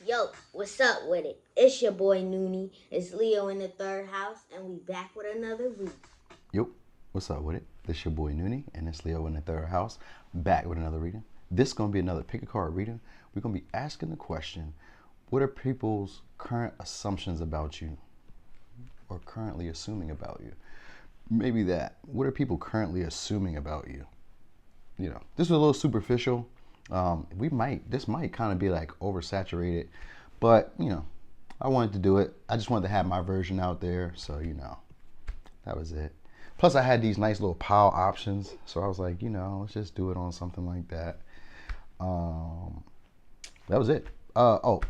Yo, what's up with it? It's your boy Noonie. It's Leo in the third house, and we back with another read. Yo, what's up with it? This your boy Noonie, and it's Leo in the third house, back with another reading. This is going to be another pick a card reading. We're going to be asking the question, what are people's current assumptions about you or currently assuming about you? Maybe that. What are people currently assuming about you? You know, this is a little superficial. This might kind of be like oversaturated, but I wanted to do it. I just wanted to have my version out there, so that was it. Plus, I had these nice little pile options, so I was like, let's just do it on something like that. That was it. Oh,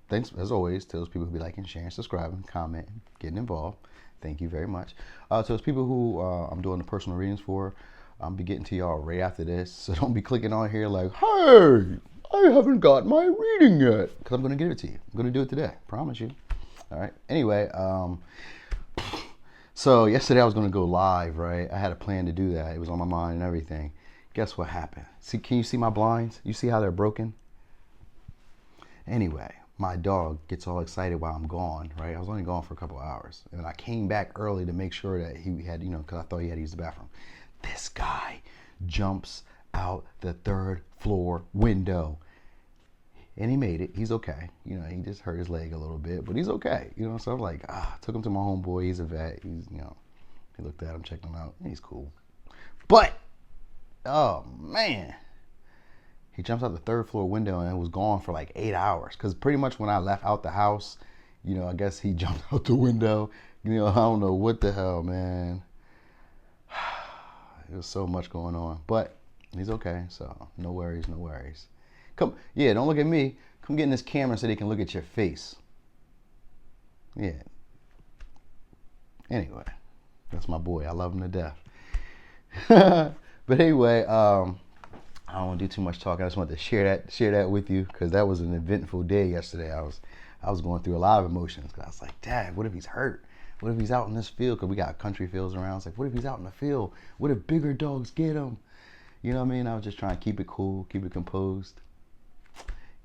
thanks as always to those people who be liking, sharing, subscribing, commenting, getting involved. Thank you very much. To those people who I'm doing the personal readings for, I'll be getting to y'all right after this, so don't be clicking on here like, hey, I haven't got my reading yet, because I'm going to give it to you. I'm going to do it today, promise you. All right. Anyway, so yesterday I was going to go live, right? I had a plan to do that. It was on my mind and everything. Guess what happened? See, can you see my blinds? You see how they're broken? Anyway, my dog gets all excited while I'm gone, right? I was only gone for a couple of hours. And I came back early to make sure that he had, because I thought he had to use the bathroom. This guy jumps out the third floor window. And he made it. He's okay. He just hurt his leg a little bit, but he's okay. So I'm like, took him to my homeboy. He's a vet. He looked at him, checked him out. He's cool. But, oh man, he jumps out the third floor window and was gone for like 8 hours. Because pretty much when I left out the house, I guess he jumped out the window. I don't know what the hell, man. There's so much going on, but he's okay. So no worries, no worries. Come, yeah, don't look at me. Come get in this camera so they can look at your face. Yeah. Anyway, that's my boy. I love him to death. But anyway, I don't want to do too much talking. I just wanted to share that with you because that was an eventful day yesterday. I was going through a lot of emotions because I was like, Dad, what if he's hurt? What if he's out in this field? Because we got country fields around. It's like, what if he's out in the field? What if bigger dogs get him? You know what I mean? I was just trying to keep it cool, keep it composed.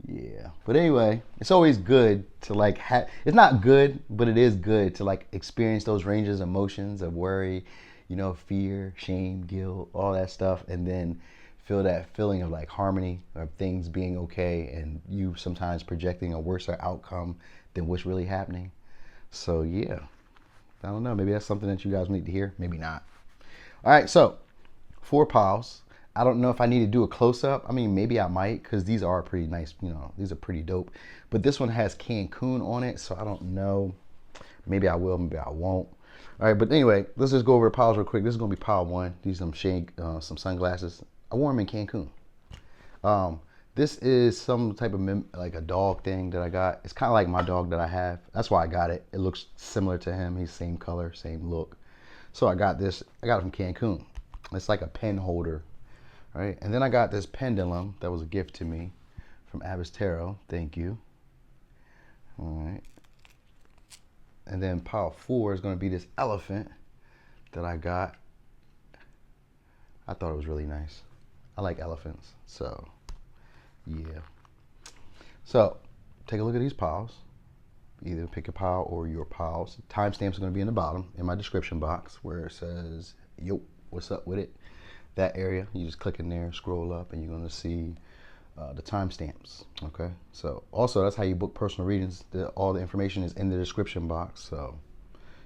Yeah. But anyway, it's always good to like it's not good, but it is good to like experience those ranges of emotions of worry, fear, shame, guilt, all that stuff, and then feel that feeling of like harmony of things being okay and you sometimes projecting a worse outcome than what's really happening. So yeah. I don't know. Maybe that's something that you guys need to hear. Maybe not. All right. So 4 piles. I don't know if I need to do a close-up. I mean, maybe I might because these are pretty nice. These are pretty dope. But this one has Cancun on it, so I don't know. Maybe I will. Maybe I won't. All right. But anyway, let's just go over the piles real quick. This is going to be pile 1. These are some sunglasses. I wore them in Cancun. This is some type of like a dog thing that I got. It's kind of like my dog that I have. That's why I got it. It looks similar to him. He's same color, same look. So I got this. I got it from Cancun. It's like a pen holder, right? And then I got this pendulum that was a gift to me from Abbas Tarot. Thank you. All right. And then pile 4 is going to be this elephant that I got. I thought it was really nice. I like elephants, so yeah. So take a look at these piles. Either pick a pile or your piles. Timestamps are going to be in the bottom in my description box where it says, yo, what's up with it? That area, you just click in there, scroll up, and you're going to see the timestamps. Okay. So also, that's how you book personal readings. All the information is in the description box. So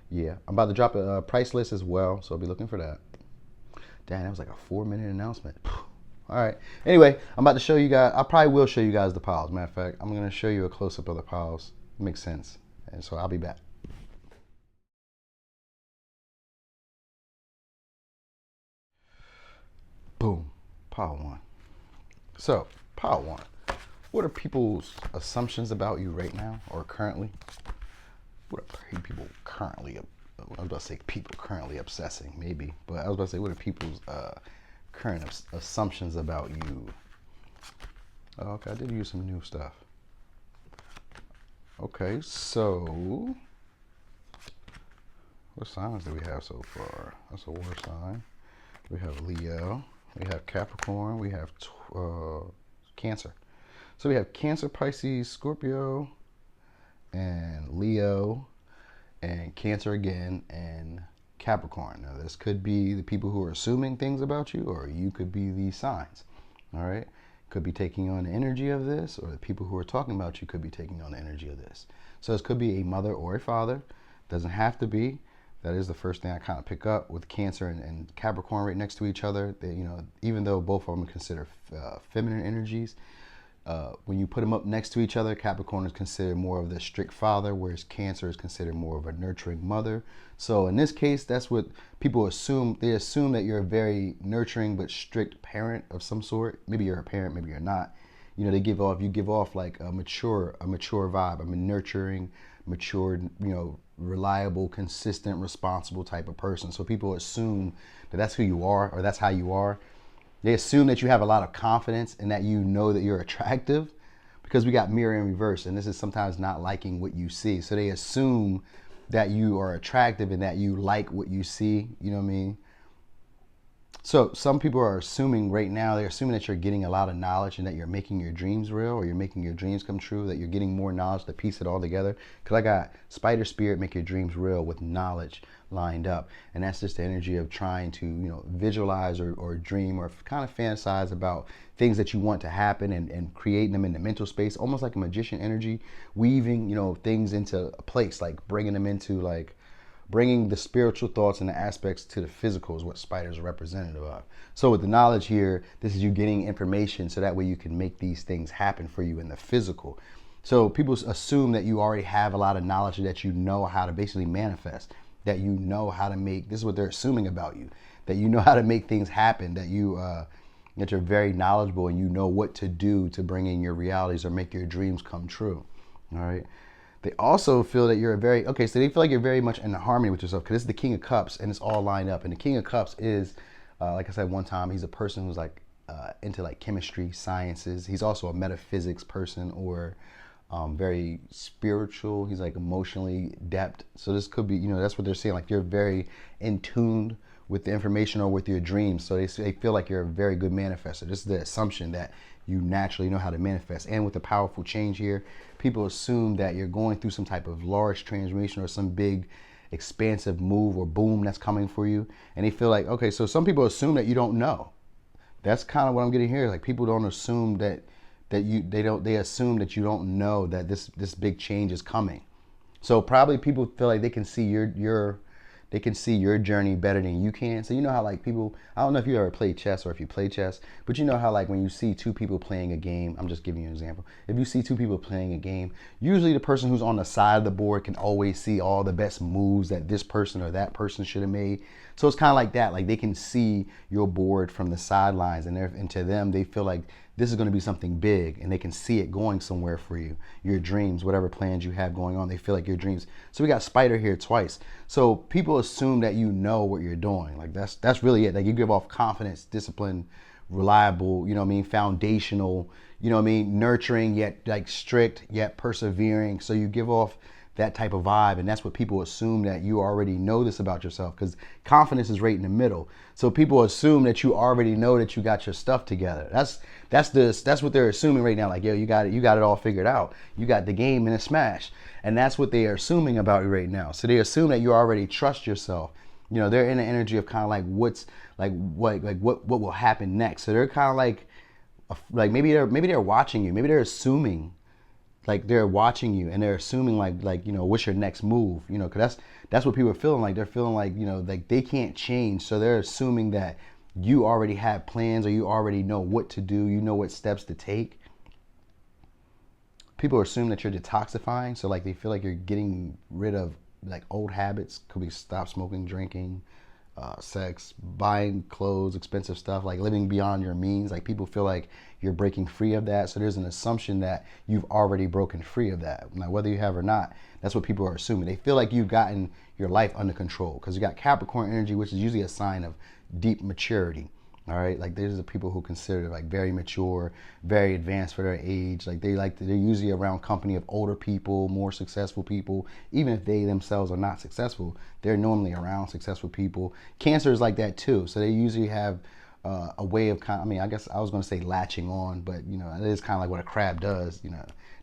yeah, I'm about to drop a price list as well. So I'll be looking for that. Damn, that was like a 4-minute announcement. All right. Anyway, I'm about to show you guys. I probably will show you guys the piles. Matter of fact, I'm going to show you a close-up of the piles. It makes sense. And so I'll be back. Boom. Pile 1. So, pile 1. What are people's assumptions about you right now or currently? What are people currently, I was about to say people currently obsessing, maybe. But I was about to say, what are people's current assumptions about you? Oh, okay, I did use some new stuff. Okay, so what signs do we have so far? That's a war sign. We have Leo. We have Capricorn. We have Cancer. So we have Cancer, Pisces, Scorpio, and Leo, and Cancer again, and Capricorn. Now, this could be the people who are assuming things about you, or you could be the signs. All right? Could be taking on the energy of this, or the people who are talking about you could be taking on the energy of this. So this could be a mother or a father. Doesn't have to be. That is the first thing I kind of pick up with Cancer and Capricorn right next to each other. They, even though both of them are considered feminine energies, when you put them up next to each other, Capricorn is considered more of the strict father, whereas Cancer is considered more of a nurturing mother. So in this case, that's what people assume. They assume that you're a very nurturing but strict parent of some sort. Maybe you're a parent, maybe you're not. You give off like a mature vibe. I'm a nurturing, mature, reliable, consistent, responsible type of person. So people assume that that's who you are, or that's how you are. They assume that you have a lot of confidence and that you know that you're attractive, because we got mirror in reverse, and this is sometimes not liking what you see. So they assume that you are attractive and that you like what you see. You know what I mean? So some people are assuming right now, they're assuming that you're getting a lot of knowledge and that you're making your dreams real, or you're making your dreams come true, that you're getting more knowledge to piece it all together. Because I got Spider Spirit, make your dreams real, with knowledge lined up. And that's just the energy of trying to, visualize or dream or kind of fantasize about things that you want to happen, and creating them in the mental space, almost like a magician energy, weaving, things into a place, like bringing them into like, bringing the spiritual thoughts and the aspects to the physical is what spiders are representative of. So with the knowledge here, this is you getting information so that way you can make these things happen for you in the physical. So people assume that you already have a lot of knowledge, that you know how to basically manifest, that you know how to make, this is what they're assuming about you, that you know how to make things happen, that that you're very knowledgeable and you know what to do to bring in your realities or make your dreams come true. All right. They also feel that you're so they feel like you're very much in harmony with yourself, because this is the King of Cups and it's all lined up. And the King of Cups is, like I said one time, he's a person who's like into like chemistry, sciences. He's also a metaphysics person, or very spiritual. He's like emotionally depth. So this could be, that's what they're saying. Like you're very in tune with the information or with your dreams. So they feel like you're a very good manifester. This is the assumption that you naturally know how to manifest. And with the powerful change here, people assume that you're going through some type of large transformation or some big expansive move or boom that's coming for you. And they feel like, okay, so some people assume that you don't know. That's kind of what I'm getting here. Like people don't assume they assume that you don't know that this big change is coming. So probably people feel like they can see your journey better than you can. So you know how like people, I don't know if you ever play chess or if you play chess, but you know how like when you see two people playing a game, I'm just giving you an example. If you see two people playing a game, usually the person who's on the side of the board can always see all the best moves that this person or that person should have made. So it's kind of like that. Like they can see your board from the sidelines, and to them, they feel like this is going to be something big, and they can see it going somewhere for you. Your dreams, whatever plans you have going on, they feel like your dreams. So we got Spider here twice. So people assume that you know what you're doing. Like that's really it. Like you give off confidence, discipline, reliable, foundational, nurturing yet like strict yet persevering. So you give off that type of vibe, and that's what people assume, that you already know this about yourself, because confidence is right in the middle. So people assume that you already know that you got your stuff together. That's what they're assuming right now. Like, yo, you got it all figured out. You got the game in a smash, and that's what they are assuming about you right now. So they assume that you already trust yourself. They're in the energy of kind of like what will happen next. So they're kind of like maybe they're watching you. Maybe they're assuming. Like they're watching you and they're assuming like what's your next move, because that's what people are feeling like. They're feeling like like they can't change, so they're assuming that you already have plans, or you already know what to do, you know what steps to take. People assume that you're detoxifying, so like they feel like you're getting rid of like old habits. Could be stop smoking, drinking, sex, buying clothes, expensive stuff, like living beyond your means. Like people feel like you're breaking free of that. So there's an assumption that you've already broken free of that. Now, whether you have or not, that's what people are assuming. They feel like you've gotten your life under control, because you got Capricorn energy, which is usually a sign of deep maturity. All right, like these are people who consider like very mature, very advanced for their age. Like they're usually around company of older people, more successful people. Even if they themselves are not successful, they're normally around successful people. Cancer is like that too. So they usually have a way of kind. I mean, I guess I was going to say latching on, but it is kind of like what a crab does.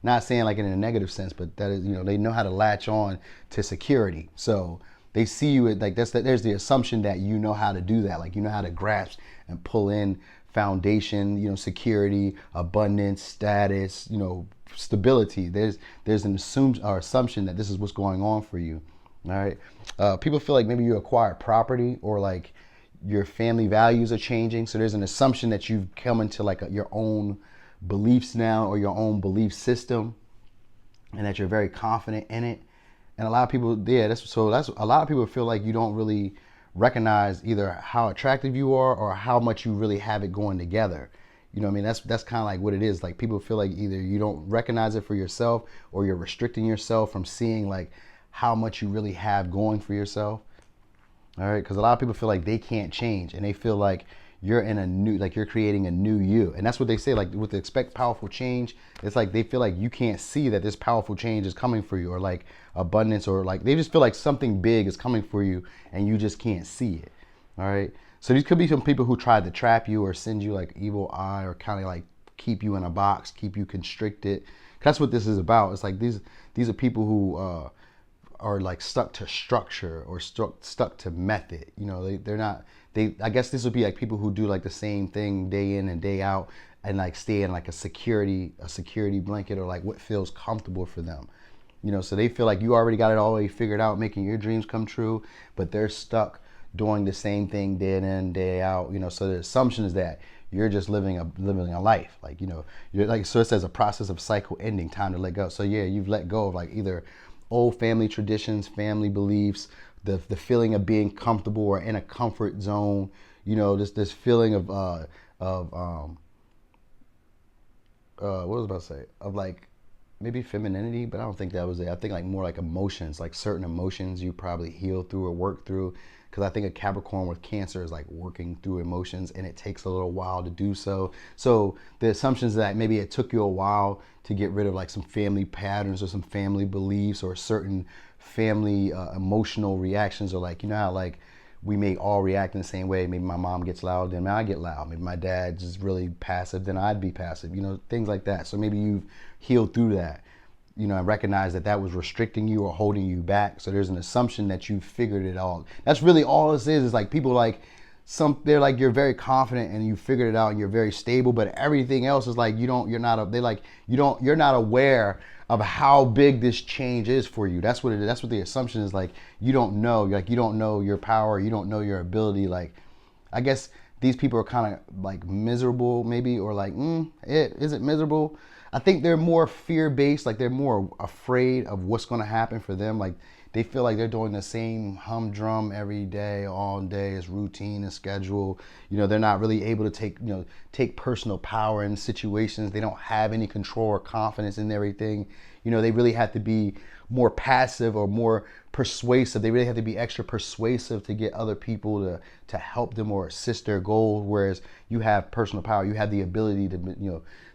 Not saying like in a negative sense, but that is, they know how to latch on to security. So they see you like there's the assumption that you know how to do that, like you know how to grasp and pull in foundation, security, abundance, status, stability. There's an assumption that this is what's going on for you. All right. People feel like maybe you acquire property or like your family values are changing. So there's an assumption that you've come into like your own beliefs now or your own belief system, and that you're very confident in it. And a lot of people, that's a lot of people feel like you don't really recognize either how attractive you are or how much you really have it going together. You know what I mean? That's kind of like what it is. Like people feel like either you don't recognize it for yourself or you're restricting yourself from seeing like how much you really have going for yourself. All right, because a lot of people feel like they can't change, and they feel like you're creating a new you, and that's what they say. Like with the expect powerful change, it's like they feel like you can't see that this powerful change is coming for you, or like abundance, or like they just feel like something big is coming for you, and you just can't see it. All right, so these could be some people who tried to trap you or send you like evil eye, or kind of like keep you in a box, keep you constricted. That's what this is about. It's like these are people who are like stuck to structure or stuck to method. They're not. I guess this would be like people who do like the same thing day in and day out and like stay in like a security blanket or like what feels comfortable for them. So they feel like you already got it all the way figured out, making your dreams come true, but they're stuck doing the same thing day in, day out. So the assumption is that you're just living a life. Like, you're like, so it says a process of cycle ending, time to let go. So yeah, you've let go of like either old family traditions, family beliefs, the feeling of being comfortable or in a comfort zone. This feeling of what was I about to say? Of like maybe femininity, but I don't think that was it. I think like more like emotions, like certain emotions you probably heal through or work through. Because I think a Capricorn with Cancer is like working through emotions, and it takes a little while to do so. So the assumption is that maybe it took you a while to get rid of like some family patterns or some family beliefs or certain family emotional reactions, or like, how like we may all react in the same way. Maybe my mom gets loud, then I get loud. Maybe my dad's just really passive, then I'd be passive, things like that. So maybe you've healed through that, and recognize that was restricting you or holding you back. So there's an assumption that you figured it all. That's really all this is like people like they're like, you're very confident and you figured it out and you're very stable, but everything else is like, you're not aware of how big this change is for you. That's what it is. That's what the assumption is. Like, you don't know, like, you don't know your power. You don't know your ability. Like, I guess these people are kind of like miserable maybe, or like, is it miserable? I think they're more fear-based, like they're more afraid of what's going to happen for them. Like they feel like they're doing the same humdrum every day, all day. It's routine and schedule. They're not really able to take personal power in situations. They don't have any control or confidence in everything. They really have to be more passive or more persuasive. They really have to be extra persuasive to get other people to help them or assist their goals. Whereas you have personal power, you have the ability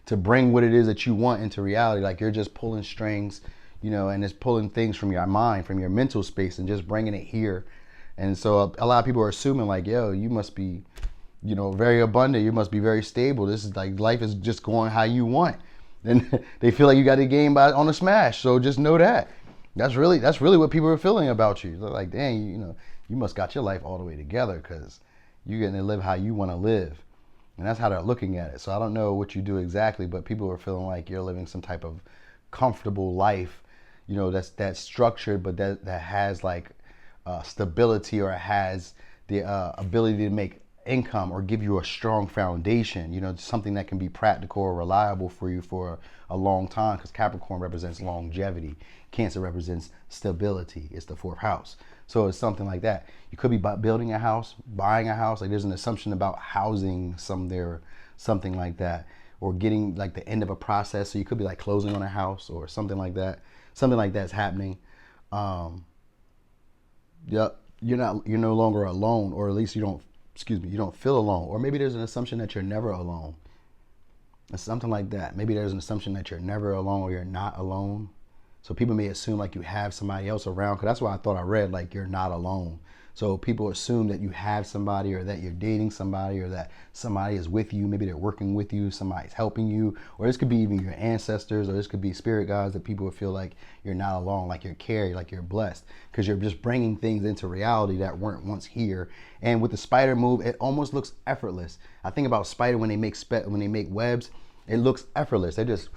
to bring what it is that you want into reality. Like you're just pulling strings, and it's pulling things from your mind, from your mental space, and just bringing it here. And so a lot of people are assuming like, yo, you must be, very abundant. You must be very stable. This is like, life is just going how you want. And they feel like you got the game on a smash. So just know that. That's really what people are feeling about you. They're like, dang, you must got your life all the way together because you're getting to live how you want to live. And that's how they're looking at it. So I don't know what you do exactly, but people are feeling like you're living some type of comfortable life, that's structured, but that has like stability, or has the ability to make income or give you a strong foundation, something that can be practical or reliable for you for a long time, because Capricorn represents longevity. Cancer represents stability. It's the fourth house. So it's something like that. You could be building a house, buying a house. Like there's an assumption about housing something like that, or getting like the end of a process. So you could be like closing on a house or something like that. Something like that's happening. Yep. You're no longer alone, or at least you don't feel alone. Or maybe there's an assumption that you're never alone. It's something like that. Maybe there's an assumption that you're never alone or you're not alone. So people may assume like you have somebody else around, because that's why I thought I read like you're not alone. So people assume that you have somebody, or that you're dating somebody, or that somebody is with you. Maybe they're working with you, somebody's helping you, or this could be even your ancestors, or this could be spirit guides, that people would feel like you're not alone, like you're carried, like you're blessed, because you're just bringing things into reality that weren't once here. And with the spider move, it almost looks effortless. I think about spider when they make webs, it looks effortless. They just,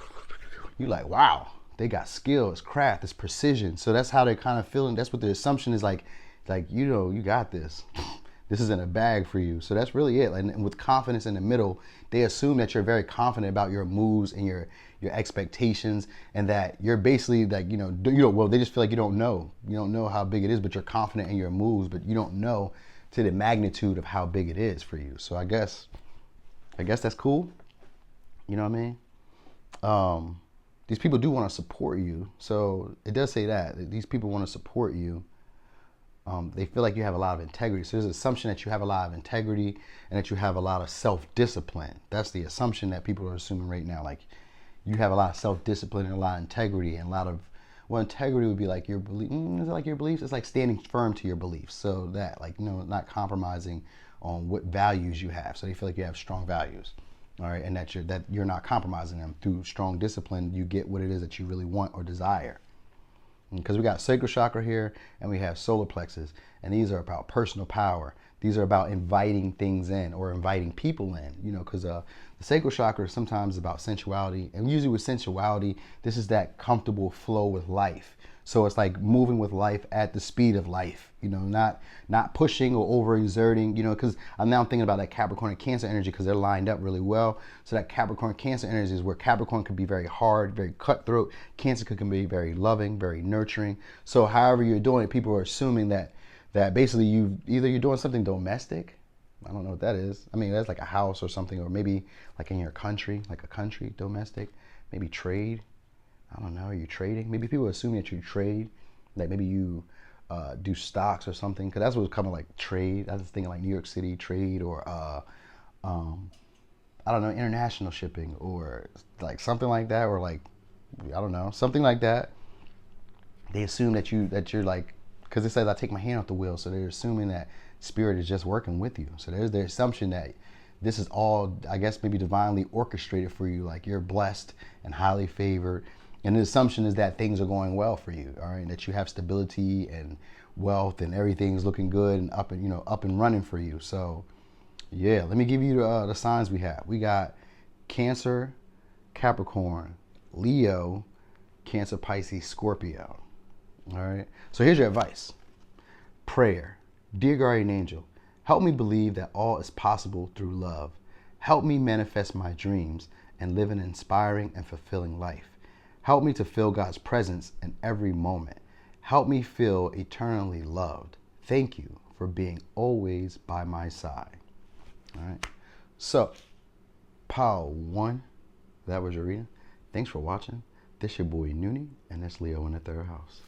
you like, wow, they got skill, it's craft, it's precision. So that's how they're kind of feeling. That's what the assumption is, like you know, you got this. This is in a bag for you. So that's really it. And with confidence in the middle, they assume that you're very confident about your moves and your expectations, and that you're basically like, well, they just feel like you don't know how big it is, but you're confident in your moves, but you don't know to the magnitude of how big it is for you. So I guess that's cool. You know what I mean? These people do want to support you. So it does say that these people want to support you. They feel like you have a lot of integrity. So there's an assumption that you have a lot of integrity and that you have a lot of self-discipline. That's the assumption that people are assuming right now. Like, you have a lot of self-discipline and a lot of integrity, and a lot of, well, integrity would be like your belief. Is it like your beliefs? It's like standing firm to your beliefs. So that, like, not compromising on what values you have. So they feel like you have strong values. All right, and that you're not compromising them. Through strong discipline, you get what it is that you really want or desire. Because we got sacral chakra here, and we have solar plexus, and these are about personal power. These are about inviting things in, or inviting people in. Because the sacral chakra is sometimes about sensuality, and usually with sensuality, this is that comfortable flow with life. So it's like moving with life at the speed of life, not pushing or overexerting, because I'm now thinking about that Capricorn and Cancer energy, because they're lined up really well. So that Capricorn Cancer energy is where Capricorn could be very hard, very cutthroat. Cancer can be very loving, very nurturing. So however you're doing it, people are assuming that basically you're doing something domestic. I don't know what that is. I mean, that's like a house or something, or maybe like in your country, like a country, domestic, maybe trade. I don't know, are you trading? Maybe people assume that you trade, like maybe you do stocks or something, because that's what's coming, like trade. I was thinking like New York City trade, or I don't know, international shipping, or like something like that, or like, I don't know, something like that. They assume that you're like, because it says I take my hand off the wheel, so they're assuming that spirit is just working with you. So there's the assumption that this is all, I guess, maybe divinely orchestrated for you, like you're blessed and highly favored. And the assumption is that things are going well for you, all right? That you have stability and wealth, and everything's looking good and up and running for you. So, yeah, let me give you the signs we have. We got Cancer, Capricorn, Leo, Cancer, Pisces, Scorpio. All right. So here's your advice. Prayer. Dear guardian angel, help me believe that all is possible through love. Help me manifest my dreams and live an inspiring and fulfilling life. Help me to feel God's presence in every moment. Help me feel eternally loved. Thank you for being always by my side. All right. So, Pile 1, that was your reading. Thanks for watching. This your boy Noonie, and that's Leo in the 3rd house.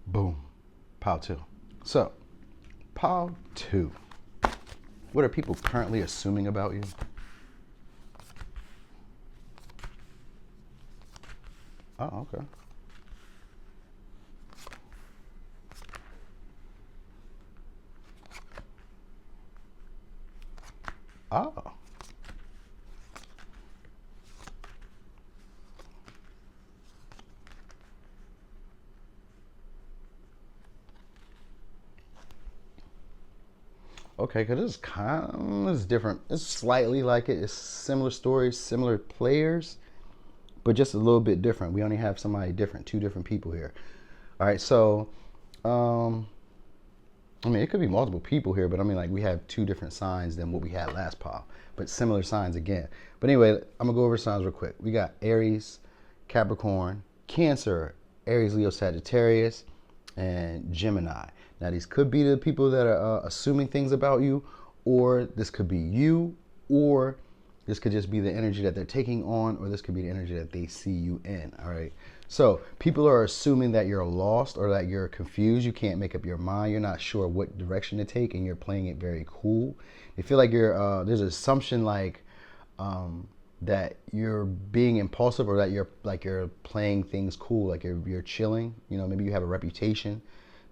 Boom. Pile 2. So, Pile 2. What are people currently assuming about you? Oh, okay. Oh. Okay, because it's different. It's slightly like it. It's similar stories, similar players, but just a little bit different. We only have somebody different, 2 different people here. All right, so, I mean, it could be multiple people here, but I mean, like, we have 2 different signs than what we had last pile, but similar signs again. But anyway, I'm gonna go over signs real quick. We got Aries, Capricorn, Cancer, Aries, Leo, Sagittarius, and Gemini. Now, these could be the people that are assuming things about you, or this could be you, or this could just be the energy that they're taking on, or this could be the energy that they see you in. All right. So people are assuming that you're lost, or that you're confused. You can't make up your mind. You're not sure what direction to take, and you're playing it very cool. They feel like there's an assumption like that you're being impulsive, or that you're playing things cool, like you're chilling. Maybe you have a reputation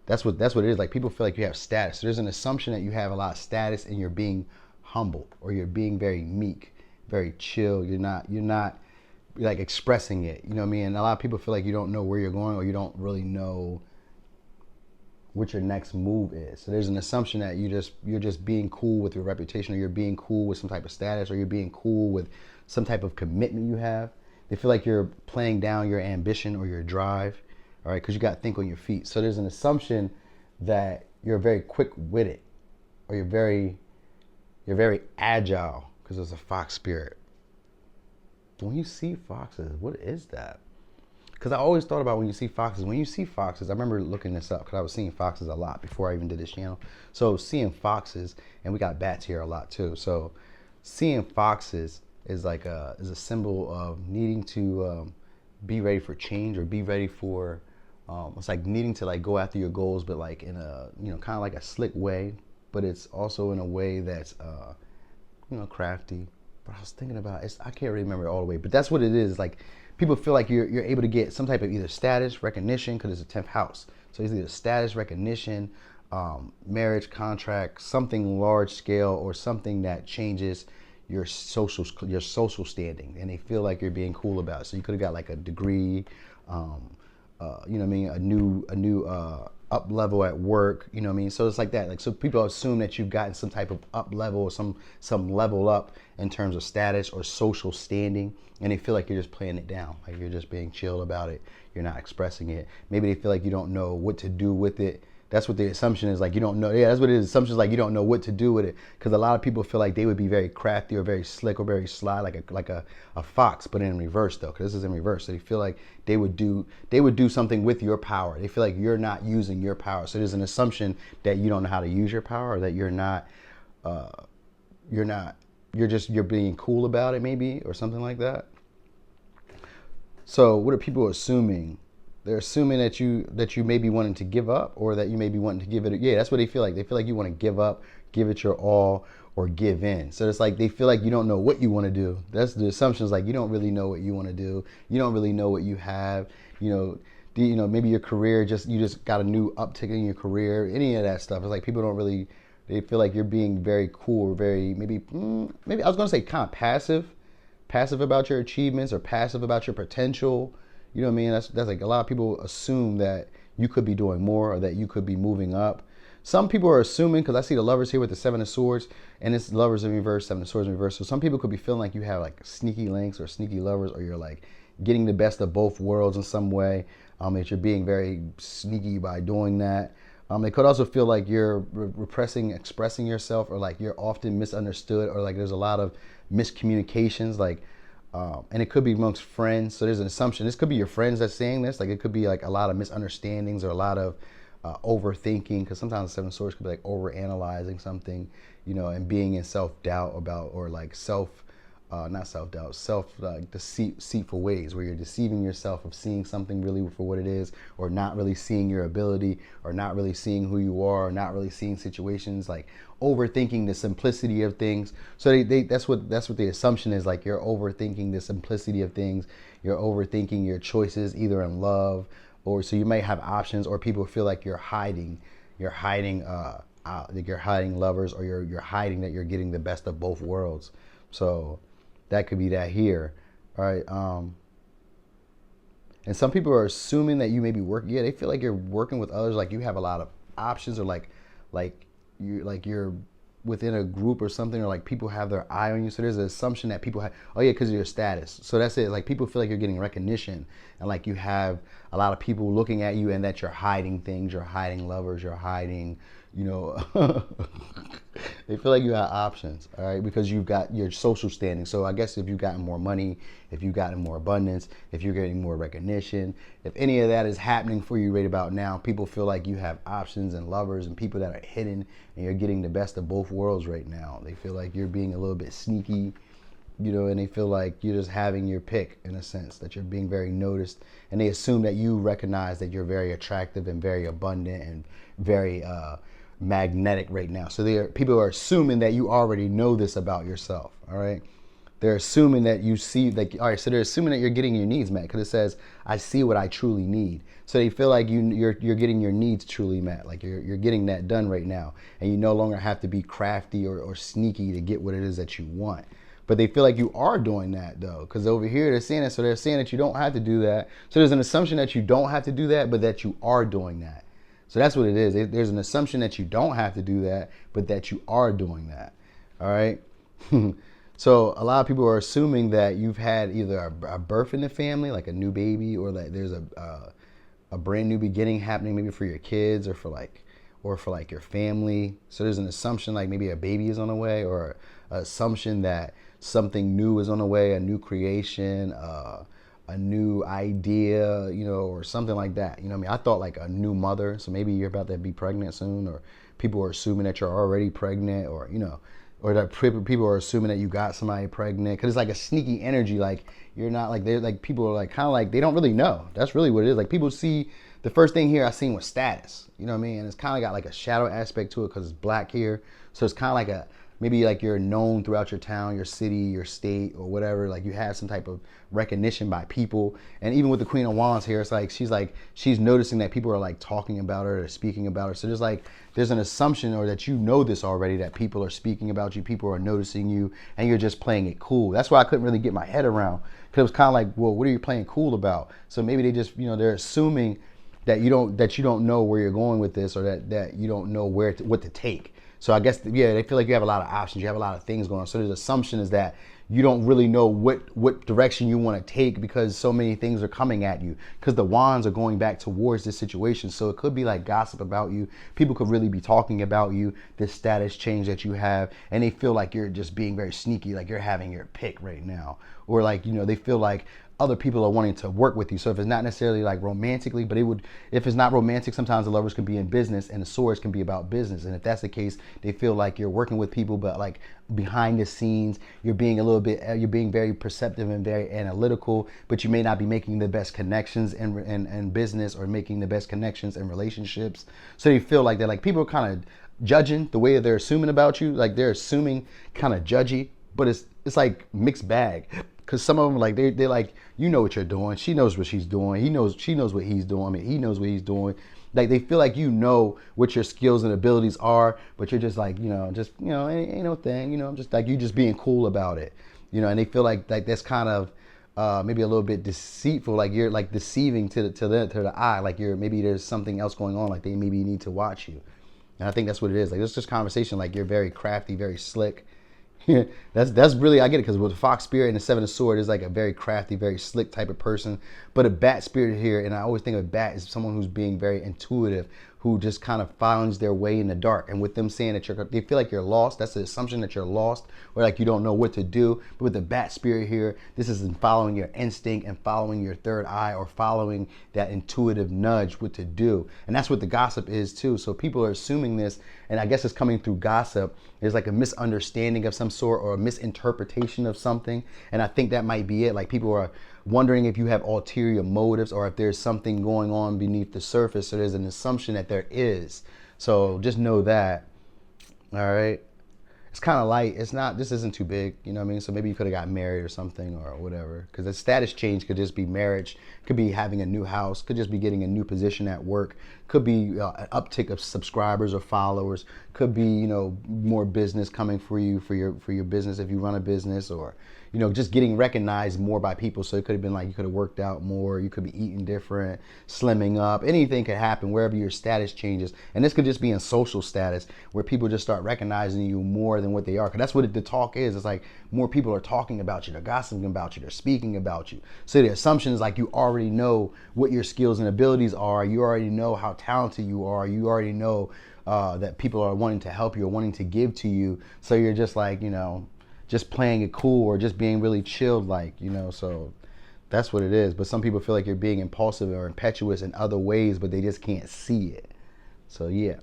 That's what it is. Like people feel like you have status. So there's an assumption that you have a lot of status and you're being humble or you're being very meek, very chill. You're not like expressing it. You know what I mean? And a lot of people feel like you don't know where you're going or you don't really know what your next move is. So there's an assumption that you're just being cool with your reputation, or you're being cool with some type of status, or you're being cool with some type of commitment you have. They feel like you're playing down your ambition or your drive, all right, because you got to think on your feet. So there's an assumption that you're very quick-witted, or you're very agile because there's a fox spirit. When you see foxes, what is that? Because I always thought about when you see foxes, I remember looking this up because I was seeing foxes a lot before I even did this channel. So seeing foxes, and we got bats here a lot too. So seeing foxes is a symbol of needing to be ready for change, or be ready for, it's like needing to like go after your goals, but like in a, kind of like a slick way, but it's also in a way that's, crafty. But I was thinking about it, I can't really remember it all the way, but that's what it is. Like people feel like you're able to get some type of either status, recognition, because it's a 10th house. So it's either status, recognition, marriage, contract, something large scale, or something that changes your social standing, and they feel like you're being cool about it. So you could have got like a degree, you know what I mean, a new up level at work, you know what I mean? So it's like that. Like, so people assume that you've gotten some type of up level or some level up in terms of status or social standing, and they feel like you're just playing it down, like you're just being chill about it, you're not expressing it. Maybe they feel like you don't know what to do with it. That's what the assumption is, like you don't know. Yeah, that's what it is. Assumption is like you don't know what to do with it, because a lot of people feel like they would be very crafty or very slick or very sly, like a fox, but in reverse though, because this is in reverse. So they feel like they would do something with your power. They feel like you're not using your power. So there's an assumption that you don't know how to use your power, or that you're being cool about it, maybe, or something like that. So what are people assuming? They're assuming that you may be wanting to give up, or that you may be wanting to give it. Yeah, that's what they feel like. They feel like you want to give up, give it your all, or give in. So it's like they feel like you don't know what you want to do. That's the assumption. Is like you don't really know what you want to do. You don't really know what you have. Maybe your career you just got a new uptick in your career. Any of that stuff. It's like people don't really. They feel like you're being very cool, or very maybe I was gonna say kind of passive about your achievements, or passive about your potential. You know what I mean? That's like a lot of people assume that you could be doing more, or that you could be moving up. Some people are assuming, because I see the lovers here with the 7 of swords, and it's lovers in reverse, 7 of swords in reverse. So some people could be feeling like you have like sneaky links or sneaky lovers, or you're like getting the best of both worlds in some way. That you're being very sneaky by doing that. They could also feel like you're repressing, expressing yourself, or like you're often misunderstood, or like there's a lot of miscommunications, like. And it could be amongst friends. So there's an assumption. This could be your friends that's saying this. Like it could be like a lot of misunderstandings, or a lot of overthinking. Because sometimes the 7 of Swords could be like overanalyzing something, and being in self-doubt about, or like not self-doubt, deceitful ways, where you're deceiving yourself of seeing something really for what it is, or not really seeing your ability, or not really seeing who you are, or not really seeing situations, like overthinking the simplicity of things. So that's what the assumption is, like you're overthinking the simplicity of things. You're overthinking your choices, either in love, or so you might have options, or people feel like you're hiding like you're hiding lovers, or you're hiding that you're getting the best of both worlds. So that could be that here. All right. And some people are assuming that you may be working. Yeah, they feel like you're working with others, like you have a lot of options, or like you're within a group or something, or like people have their eye on you. So there's an assumption that people have, oh yeah, because of your status. So that's it. Like people feel like you're getting recognition, and like you have a lot of people looking at you, and that you're hiding things, you're hiding lovers, you're hiding, they feel like you have options, all right, because you've got your social standing. So I guess if you've gotten more money, if you've gotten more abundance, if you're getting more recognition, if any of that is happening for you right about now, people feel like you have options and lovers and people that are hidden, and you're getting the best of both worlds right now. They feel like you're being a little bit sneaky, and they feel like you're just having your pick, in a sense, that you're being very noticed, and they assume that you recognize that you're very attractive and very abundant and very magnetic right now. So people are assuming that you already know this about yourself. All right. they're assuming that you see, like, all right, so they're assuming that you're getting your needs met because it says, I see what I truly need. So they feel like you're getting your needs truly met, like you're getting that done right now, and you no longer have to be crafty or sneaky to get what it is that you want. But they feel like you are doing that though, because over here they're saying it, so they're saying that you don't have to do that. So there's an assumption that you don't have to do that, but that you are doing that. So that's what it is. There's an assumption that you don't have to do that, but that you are doing that. All right. So a lot of people are assuming that you've had either a birth in the family, like a new baby, or that there's a brand new beginning happening, maybe for your kids or for like your family. So there's an assumption like maybe a baby is on the way, or an assumption that something new is on the way, a new creation, a new idea, or something like that. You know what I mean? I thought like a new mother. So maybe you're about to be pregnant soon, or people are assuming that you're already pregnant, or that people are assuming that you got somebody pregnant, because it's like a sneaky energy. Like you're not like, they're like, people are like kind of like they don't really know. That's really what it is. Like people see, the first thing here I seen was status. You know what I mean? And it's kind of got like a shadow aspect to it because it's black here. So it's kind of like a, maybe like you're known throughout your town, your city, your state, or whatever. Like you have some type of recognition by people. And even with the Queen of Wands here, it's like she's noticing that people are like talking about her or speaking about her. So there's an assumption, or that you know this already, that people are speaking about you, people are noticing you, and you're just playing it cool. That's why I couldn't really get my head around, because it was kind of like, well, what are you playing cool about? So maybe they just, they're assuming that you don't know where you're going with this, or that you don't know what to take. So I guess, yeah, they feel like you have a lot of options. You have a lot of things going on. So the assumption is that you don't really know what direction you want to take, because so many things are coming at you, because the wands are going back towards this situation. So it could be like gossip about you. People could really be talking about you, this status change that you have, and they feel like you're just being very sneaky, like you're having your pick right now. Or like, they feel like other people are wanting to work with you. So if it's not necessarily like romantically, but if it's not romantic, sometimes the lovers can be in business and the swords can be about business. And if that's the case, they feel like you're working with people, but like behind the scenes, you're being very perceptive and very analytical, but you may not be making the best connections in business, or making the best connections in relationships. So you feel like they're like, people are kind of judging the way they're assuming about you. Like they're assuming kind of judgy, but it's like mixed bag. Because some of them, like, they're like, you know what you're doing. She knows what she's doing. She knows what he's doing. I mean, he knows what he's doing. Like, they feel like you know what your skills and abilities are, but you're just like, ain't no thing. Just like you just being cool about it. And they feel like that's kind of maybe a little bit deceitful. Like you're like deceiving to the eye. Like maybe there's something else going on. Like they maybe need to watch you. And I think that's what it is. Like it's just conversation. Like you're very crafty, very slick. that's really, I get it, because with the fox spirit and the seven of swords is like a very crafty, very slick type of person. But a bat spirit here, and I always think of a bat as someone who's being very intuitive, who just kind of finds their way in the dark. And with them saying that they feel like you're lost, that's the assumption that you're lost, or like you don't know what to do. But with the bat spirit here, this is in following your instinct and following your third eye, or following that intuitive nudge what to do. And that's what the gossip is too. So people are assuming this, and I guess it's coming through gossip. There's like a misunderstanding of some sort, or a misinterpretation of something. And I think that might be it. Like people are wondering if you have ulterior motives, or if there's something going on beneath the surface. So there's an assumption that there is. So just know that. All right. It's kind of light. This isn't too big. You know what I mean? So maybe you could have got married or something, or whatever. Because the status change could just be marriage, could be having a new house, could just be getting a new position at work, could be an uptick of subscribers or followers, could be, more business coming for you, for your business if you run a business, or, just getting recognized more by people. So it could have been like you could have worked out more, you could be eating different, slimming up. Anything could happen wherever your status changes. And this could just be in social status, where people just start recognizing you more than what they are. Because that's what the talk is. It's like more people are talking about you, they're gossiping about you, they're speaking about you. So the assumption is like you already know what your skills and abilities are. You already know how talented you are. You already know that people are wanting to help you or wanting to give to you. So you're just like, just playing it cool, or just being really chilled, like, so that's what it is. But some people feel like you're being impulsive or impetuous in other ways, but they just can't see it. So yeah,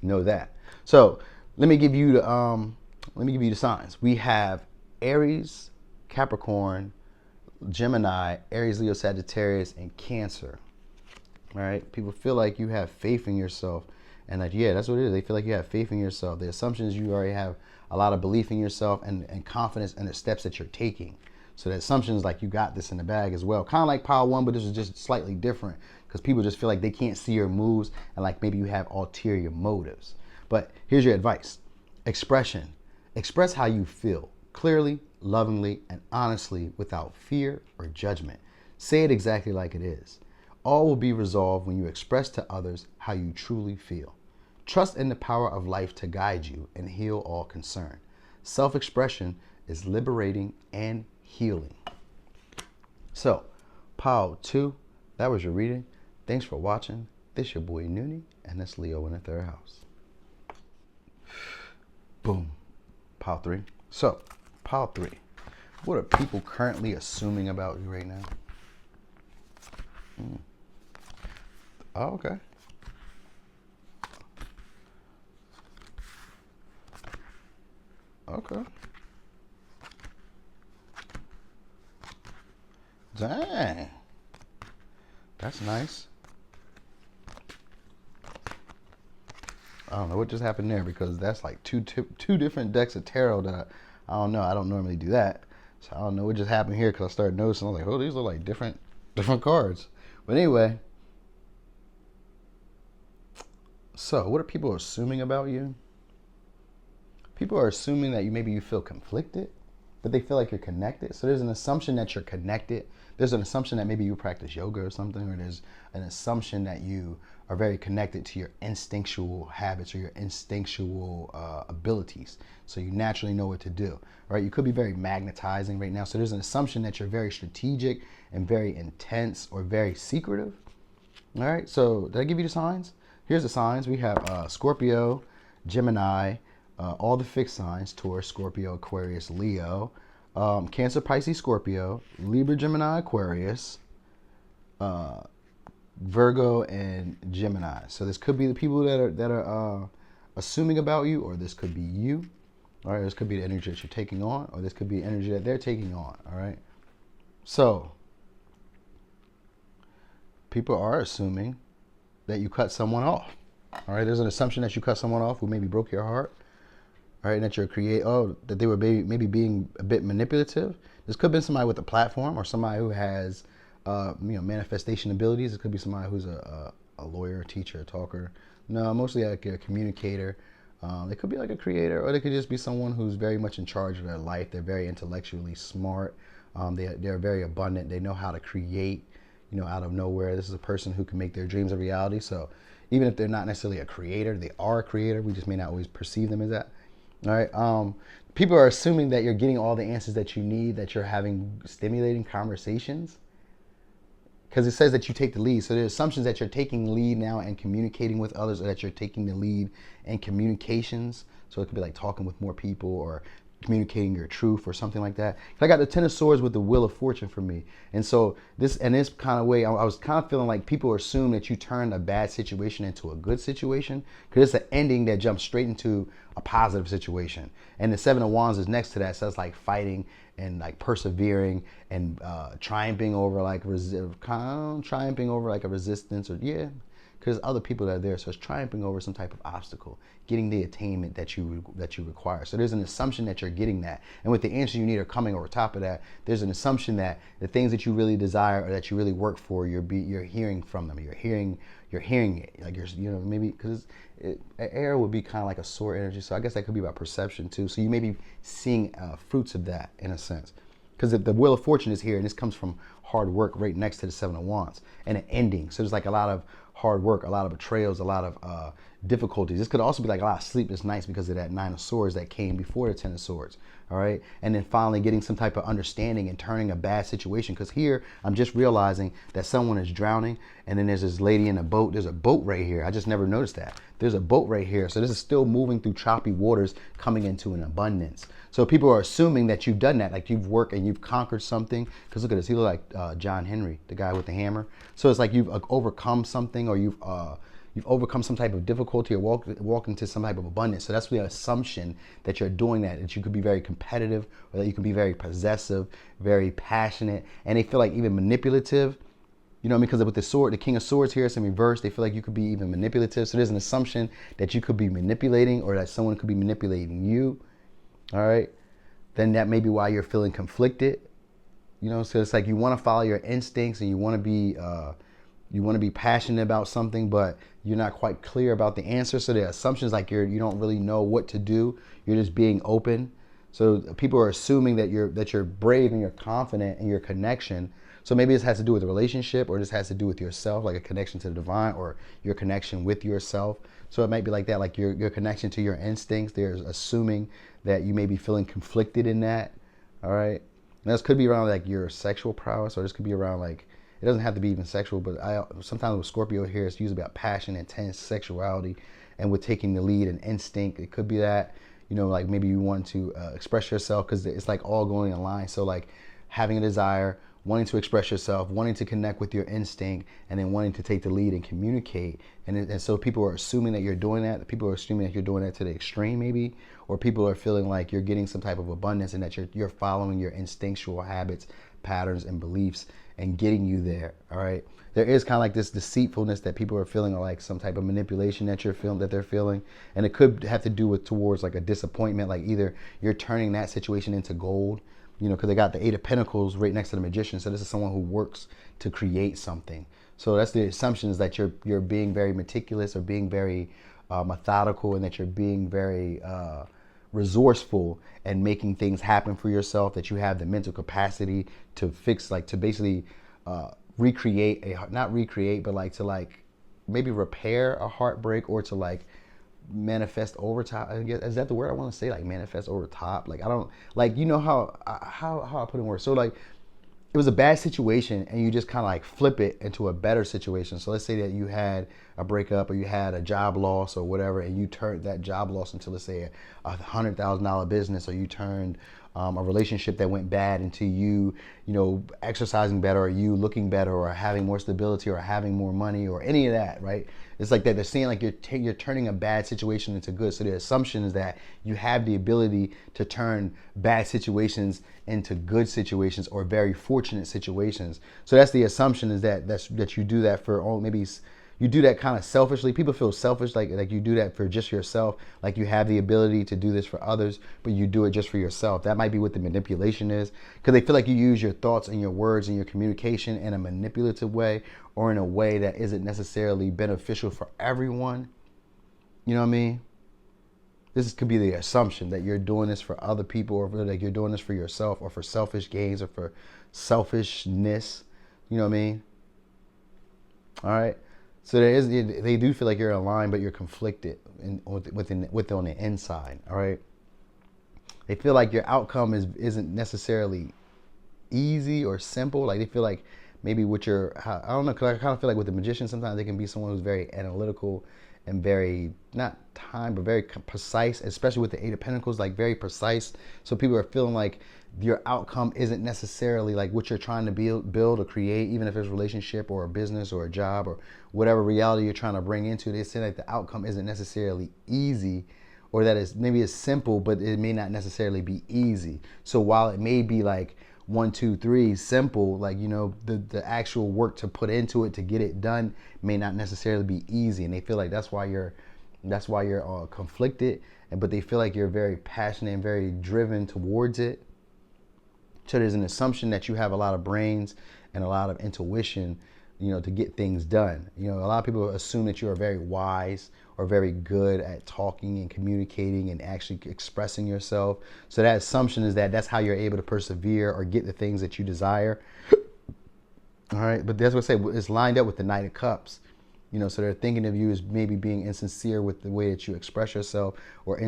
know that. So let me give you the signs. We have Aries, Capricorn, Gemini, Aries, Leo, Sagittarius, and Cancer. All right, people feel like you have faith in yourself, and like, yeah, that's what it is. They feel like you have faith in yourself. The assumption is you already have a lot of belief in yourself and confidence in the steps that you're taking. So the assumption is like you got this in the bag as well. Kind of like Power 1, but this is just slightly different because people just feel like they can't see your moves and like maybe you have ulterior motives. But here's your advice. Expression. Express how you feel clearly, lovingly, and honestly without fear or judgment. Say it exactly like it is. All will be resolved when you express to others how you truly feel. Trust in the power of life to guide you and heal all concern. Self-expression is liberating and healing. So, Power 2, that was your reading. Thanks for watching. This your boy Noonie, and that's Leo in the third house. Boom. Power 3. So, Power 3. What are people currently assuming about you right now? Oh, okay. Okay. Dang. That's nice. I don't know what just happened there because that's like two different decks of tarot that I don't know. I don't normally do that. So I don't know what just happened here because I started noticing. I was like, oh, these look like different cards. But anyway. So what are people assuming about you? People are assuming that maybe you feel conflicted, but they feel like you're connected. So there's an assumption that you're connected. There's an assumption that maybe you practice yoga or something, or there's an assumption that you are very connected to your instinctual habits or your instinctual abilities. So you naturally know what to do, right? You could be very magnetizing right now. So there's an assumption that you're very strategic and very intense or very secretive. All right, so did I give you the signs? Here's the signs. We have Scorpio, Gemini, all the fixed signs, Taurus, Scorpio, Aquarius, Leo, Cancer, Pisces, Scorpio, Libra, Gemini, Aquarius, Virgo, and Gemini. So this could be the people that are assuming about you, or this could be you. All right, this could be the energy that you're taking on, or this could be the energy that they're taking on. All right. So people are assuming that you cut someone off. All right, there's an assumption that you cut someone off who maybe broke your heart. All right, that that they were maybe being a bit manipulative. This could have been somebody with a platform or somebody who has, manifestation abilities. It could be somebody who's a lawyer, a teacher, a talker. No, mostly like a communicator. They could be like a creator, or they could just be someone who's very much in charge of their life. They're very intellectually smart. They're very abundant. They know how to create, out of nowhere. This is a person who can make their dreams a reality. So even if they're not necessarily a creator, they are a creator. We just may not always perceive them as that. All right. People are assuming that you're getting all the answers that you need, that you're having stimulating conversations, because it says that you take the lead. So there's assumptions that you're taking the lead now and communicating with others, or that you're taking the lead in communications. So it could be like talking with more people or communicating your truth or something like that. I got the Ten of Swords with the Wheel of Fortune for me. And so this kind of way, I was kind of feeling like people assume that you turned a bad situation into a good situation, because it's an ending that jumps straight into a positive situation. And the Seven of Wands is next to that. So it's like fighting and like persevering and triumphing over like a resistance, or because other people that are there. So it's triumphing over some type of obstacle, getting the attainment that you require. So there's an assumption that you're getting that. And with the answers you need are coming over top of that, there's an assumption that the things that you really desire or that you really work for, you're hearing from them. You're hearing it. Like maybe because air would be kind of like a sword energy. So I guess that could be about perception too. So you may be seeing fruits of that in a sense. Because the Wheel of Fortune is here, and this comes from hard work right next to the Seven of Wands and an ending. So there's like a lot of hard work, a lot of betrayals, a lot of difficulties. This could also be like a lot of sleepless nights because of that Nine of Swords that came before the Ten of Swords. All right. And then finally getting some type of understanding and turning a bad situation. Because here I'm just realizing that someone is drowning, and then there's this lady in a boat. There's a boat right here. I just never noticed that. There's a boat right here. So this is still moving through choppy waters, coming into an abundance. So people are assuming that you've done that, like you've worked and you've conquered something. Because look at this, he look like John Henry, the guy with the hammer. So it's like you've overcome something, or you've overcome some type of difficulty, or walk into some type of abundance. So that's the assumption that you're doing that you could be very competitive, or that you can be very possessive, very passionate, and they feel like even manipulative. Because with the sword, the King of Swords here, it's in reverse. They feel like you could be even manipulative. So there's an assumption that you could be manipulating, or that someone could be manipulating you. All right. Then that may be why you're feeling conflicted. So it's like you want to follow your instincts and you want to be passionate about something, but you're not quite clear about the answer. So the assumption is like you don't really know what to do. You're just being open. So people are assuming that you're brave and you're confident in your connection. So maybe this has to do with a relationship, or this has to do with yourself, like a connection to the divine, or your connection with yourself. So it might be like that, like your connection to your instincts. They're assuming that you may be feeling conflicted in that. All right. And this could be around like your sexual prowess, or this could be around like, it doesn't have to be even sexual, but sometimes with Scorpio here, it's usually about passion, intense sexuality, and with taking the lead and instinct. It could be that, like maybe you want to express yourself, because it's like all going in line. So like having a desire, wanting to express yourself, wanting to connect with your instinct, and then wanting to take the lead and communicate. And so people are assuming that you're doing that. People are assuming that you're doing that to the extreme, maybe, or people are feeling like you're getting some type of abundance and that you're following your instinctual habits, patterns, and beliefs and getting you there. All right. There is kind of like this deceitfulness that people are feeling, or like some type of manipulation that they're feeling, and it could have to do with towards like a disappointment, like either you're turning that situation into gold, because they got the Eight of Pentacles right next to the Magician. So this is someone who works to create something. So that's the assumption, is that you're being very meticulous, or being very methodical, and that you're being very resourceful and making things happen for yourself, that you have the mental capacity to fix, like to basically recreate not recreate, but like to like maybe repair a heartbreak, or to like manifest over top. I guess, is that the word I want to say? Like manifest over top. Like I don't like, how I put in words. So like it was a bad situation and you just kind of like flip it into a better situation. So let's say that you had a breakup, or you had a job loss or whatever, and you turned that job loss into, let's say, $100,000 business, or you turned a relationship that went bad into you, exercising better, or you looking better, or having more stability, or having more money, or any of that, right? It's like that. They're saying like you're turning a bad situation into good. So the assumption is that you have the ability to turn bad situations into good situations, or very fortunate situations. So that's the assumption, is that you do that for maybe you do that kind of selfishly. People feel selfish, like you do that for just yourself, like you have the ability to do this for others, but you do it just for yourself. That might be what the manipulation is, because they feel like you use your thoughts and your words and your communication in a manipulative way, or in a way that isn't necessarily beneficial for everyone. You know what I mean? This could be the assumption that you're doing this for other people, or like you're doing this for yourself, or for selfish gains, or for selfishness. You know what I mean? All right. So they do feel like you're aligned, but you're conflicted within on the inside. All right. They feel like your outcome isn't necessarily easy or simple. Like they feel like maybe I don't know, because I kind of feel like with the Magician, sometimes they can be someone who's very analytical and very, not time, but very precise, especially with the Eight of Pentacles, like very precise. So people are feeling like your outcome isn't necessarily like what you're trying to build or create, even if it's a relationship or a business or a job or whatever reality you're trying to bring into. They say like the outcome isn't necessarily easy, or that it's simple, but it may not necessarily be easy. So while it may be like 1, 2, 3 simple, like the actual work to put into it to get it done may not necessarily be easy, and they feel like that's why you're conflicted, but they feel like you're very passionate and very driven towards it. So there's an assumption that you have a lot of brains and a lot of intuition, to get things done. A lot of people assume that you are very wise or very good at talking and communicating and actually expressing yourself. So that assumption is that that's how you're able to persevere or get the things that you desire. All right, but that's what I say. It's lined up with the Knight of Cups. So they're thinking of you as maybe being insincere with the way that you express yourself, or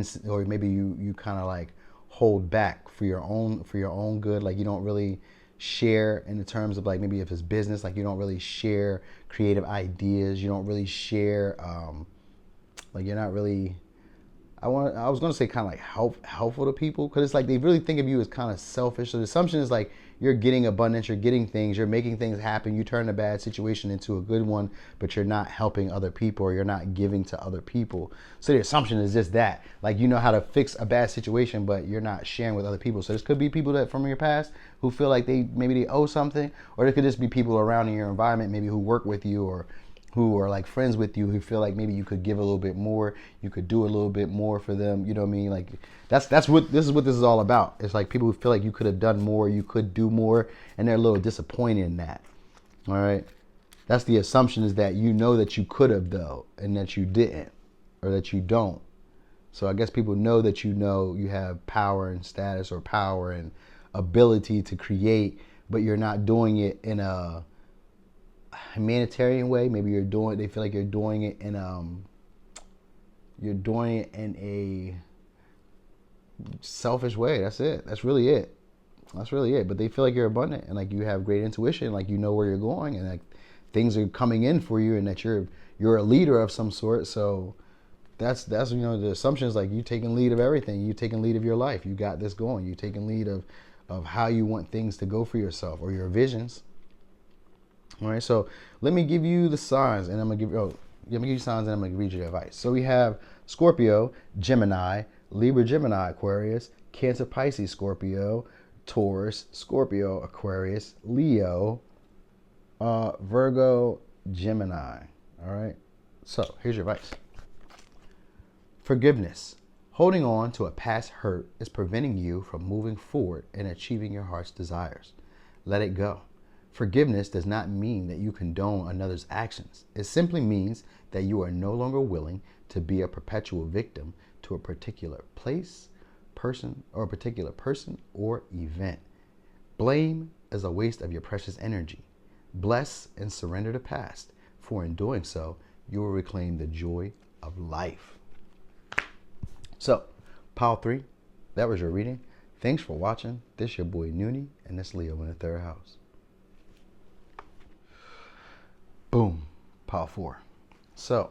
maybe you kind of like hold back for your own good. Like you don't really share in the terms of like, maybe if it's business, like you don't really share creative ideas. You don't really share, like you're not really, I was going to say kind of like helpful to people, because it's like they really think of you as kind of selfish. So the assumption is like you're getting abundance, you're getting things, you're making things happen. You turn a bad situation into a good one, but you're not helping other people, or you're not giving to other people. So the assumption is just that, like, you know how to fix a bad situation, but you're not sharing with other people. So this could be people that from your past who feel like maybe they owe something, or it could just be people around in your environment, maybe who work with you, or who are like friends with you, who feel like maybe you could give a little bit more, you could do a little bit more for them. You know what I mean? Like that's what this is all about. It's like people who feel like you could have done more, you could do more, and they're a little disappointed in that. All right, that's the assumption, is that you know that you could have though, and that you didn't, or that you don't. So I guess people know you have power and status, or power and ability to create, but you're not doing it in a humanitarian way. Maybe they feel like you're doing it in a selfish way. That's it. That's really it. That's really it. But they feel like you're abundant, and like you have great intuition, like you know where you're going, and like things are coming in for you, and that you're a leader of some sort. So that's the assumption is like you taking lead of everything. You taking lead of your life. You got this going. You taking lead of how you want things to go for yourself, or your visions. All right, so let me give you the signs, and let me give you signs, and I'm gonna read you the advice. So we have Scorpio, Gemini, Libra, Gemini, Aquarius, Cancer, Pisces, Scorpio, Taurus, Scorpio, Aquarius, Leo, Virgo, Gemini. All right, so here's your advice. Forgiveness. Holding on to a past hurt is preventing you from moving forward and achieving your heart's desires. Let it go. Forgiveness does not mean that you condone another's actions. It simply means that you are no longer willing to be a perpetual victim to a particular place, person, or event. Blame is a waste of your precious energy. Bless and surrender the past, for in doing so, you will reclaim the joy of life. So, pile 3, that was your reading. Thanks for watching. This your boy Noonie, and this Leo in the 3rd house. Boom, pile 4. So,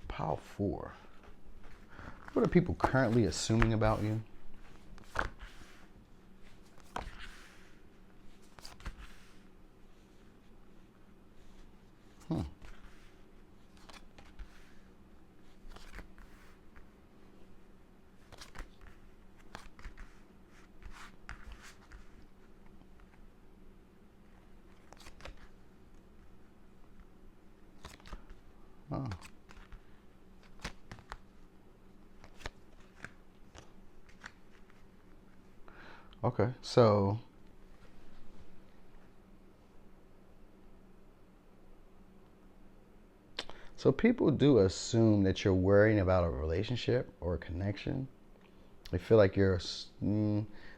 pile 4. What are people currently assuming about you? Oh. Okay, so people do assume that you're worrying about a relationship or a connection. They feel like you're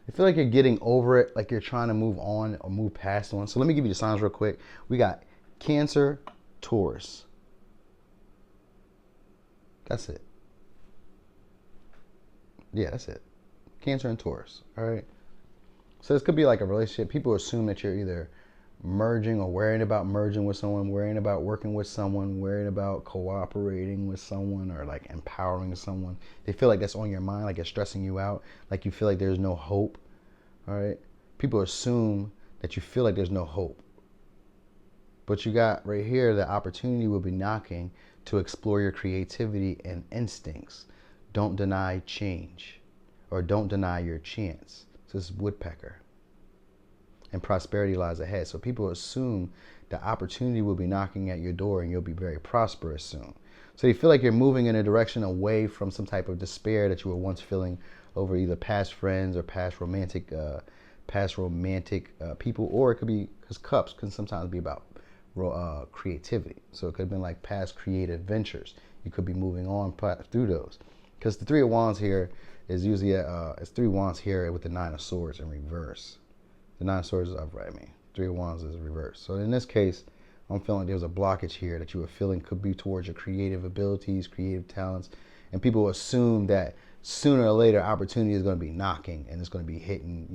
getting over it, like you're trying to move on or move past one. So let me give you the signs real quick. We got Cancer, Taurus. That's it. Yeah, that's it. Cancer and Taurus. All right. So this could be like a relationship. People assume that you're either merging or worrying about merging with someone, worrying about working with someone, worrying about cooperating with someone, or like empowering someone. They feel like that's on your mind, like it's stressing you out, like you feel like there's no hope. All right. People assume that you feel like there's no hope. But you got right here, the opportunity will be knocking to explore your creativity and instincts. Don't deny change, or don't deny your chance. So this is Woodpecker. And prosperity lies ahead. So people assume the opportunity will be knocking at your door, and you'll be very prosperous soon. So you feel like you're moving in a direction away from some type of despair that you were once feeling over either past friends or past romantic people, or it could be, because cups can sometimes be about creativity. So it could have been like past creative ventures. You could be moving on through those, because the 3 of Wands here is usually it's 3 Wands here with the 9 of Swords in reverse. The 9 of Swords is upright. 3 of Wands is reverse. So in this case, I'm feeling there's a blockage here that you were feeling could be towards your creative abilities, creative talents, and people assume that sooner or later opportunity is going to be knocking, and it's going to be hitting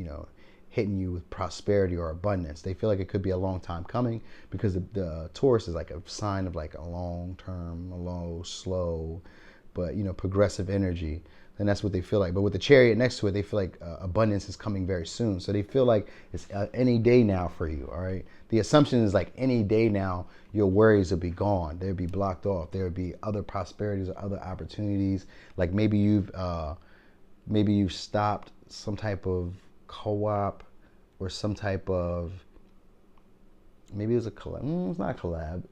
you with prosperity or abundance. They feel like it could be a long time coming, because the Taurus is like a sign of like a long term, a low, slow, but progressive energy. And that's what they feel like. But with the Chariot next to it, they feel like abundance is coming very soon. So they feel like it's any day now for you. All right. The assumption is like any day now, your worries will be gone. They'll be blocked off. There will be other prosperities or other opportunities. Like maybe you've stopped some type of co-op, or some type of, maybe it was a collab. It's not a collab.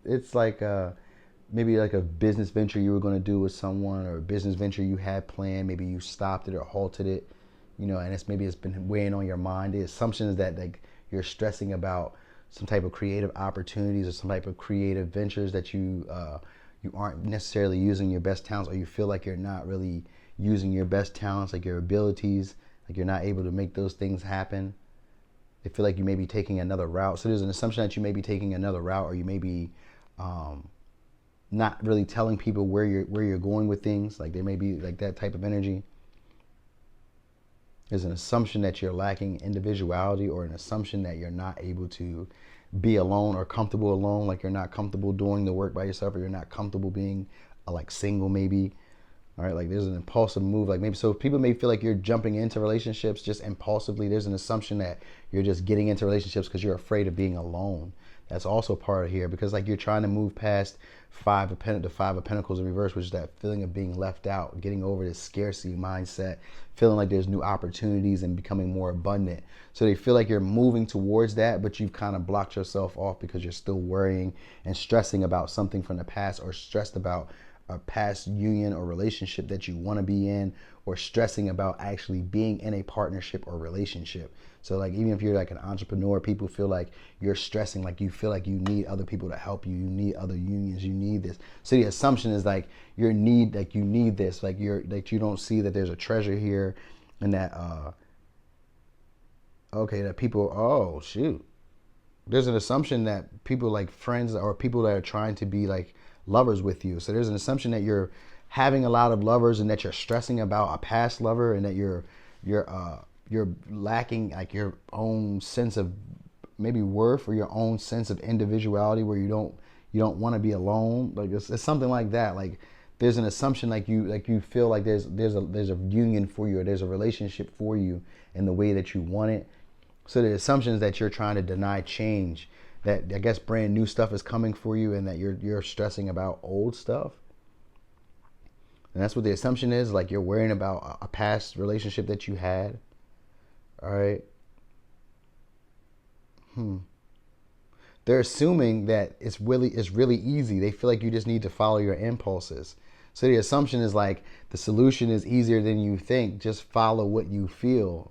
It's like maybe like a business venture you were going to do with someone, or a business venture you had planned. Maybe you stopped it or halted it, and it's been weighing on your mind. The assumption is that like you're stressing about some type of creative opportunities or some type of creative ventures that you aren't necessarily using your best talents, or you feel like you're not really using your best talents, like your abilities, like you're not able to make those things happen. They feel like you may be taking another route. So there's an assumption that you may be taking another route, or you may be not really telling people where you're going with things. Like there may be like that type of energy. There's an assumption that you're lacking individuality, or an assumption that you're not able to be alone or comfortable alone. Like you're not comfortable doing the work by yourself, or you're not comfortable being like single maybe. All right, like there's an impulsive move, like maybe, so people may feel like you're jumping into relationships just impulsively. There's an assumption that you're just getting into relationships because you're afraid of being alone. That's also part of here, because like you're trying to move past the five of pentacles in reverse, which is that feeling of being left out, getting over this scarcity mindset, feeling like there's new opportunities and becoming more abundant. So they feel like you're moving towards that, but you've kind of blocked yourself off because you're still worrying and stressing about something from the past, or stressed about a past union or relationship that you want to be in, or stressing about actually being in a partnership or relationship. So like even if you're like an entrepreneur, people feel like you're stressing, like you feel like you need other people to help you, you need other unions, you need this. So the assumption is like you need this, like you don't see that there's a treasure here, and that that people, oh shoot, there's an assumption that people like friends or people that are trying to be like lovers with you. So there's an assumption that you're having a lot of lovers, and that you're stressing about a past lover, and that you're lacking like your own sense of maybe worth, or your own sense of individuality, where you don't want to be alone. Like it's something like that. Like there's an assumption like you feel like there's a union for you, or there's a relationship for you in the way that you want it. So the assumption is that you're trying to deny change, that I guess brand new stuff is coming for you, and that you're stressing about old stuff. And that's what the assumption is, like you're worrying about a past relationship that you had. All right. They're assuming that it's really easy. They feel like you just need to follow your impulses. So the assumption is like the solution is easier than you think. Just follow what you feel.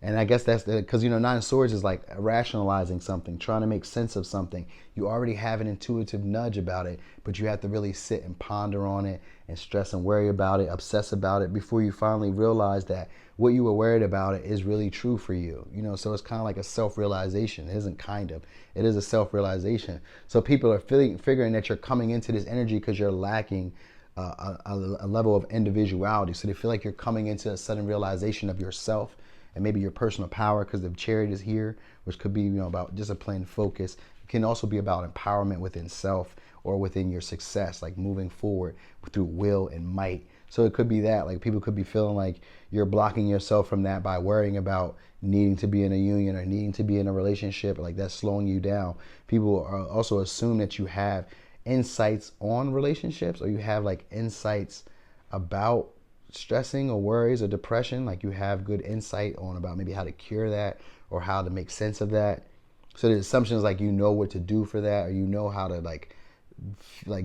And I guess that's because, Nine of Swords is like rationalizing something, trying to make sense of something. You already have an intuitive nudge about it, but you have to really sit and ponder on it and stress and worry about it, obsess about it, before you finally realize that what you were worried about it is really true for you. So it's kind of like a self-realization. It isn't kind of. It is a self-realization. So people are figuring that you're coming into this energy because you're lacking a level of individuality. So they feel like you're coming into a sudden realization of yourself, and maybe your personal power, because the Chariot is here, which could be about discipline, focus. It can also be about empowerment within self, or within your success, like moving forward through will and might. So it could be that, like people could be feeling like you're blocking yourself from that by worrying about needing to be in a union or needing to be in a relationship, like that's slowing you down. People are also assume that you have insights on relationships, or you have like insights about stressing or worries or depression, like you have good insight on about maybe how to cure that or how to make sense of that. So the assumption is like you know what to do for that, or you know how to like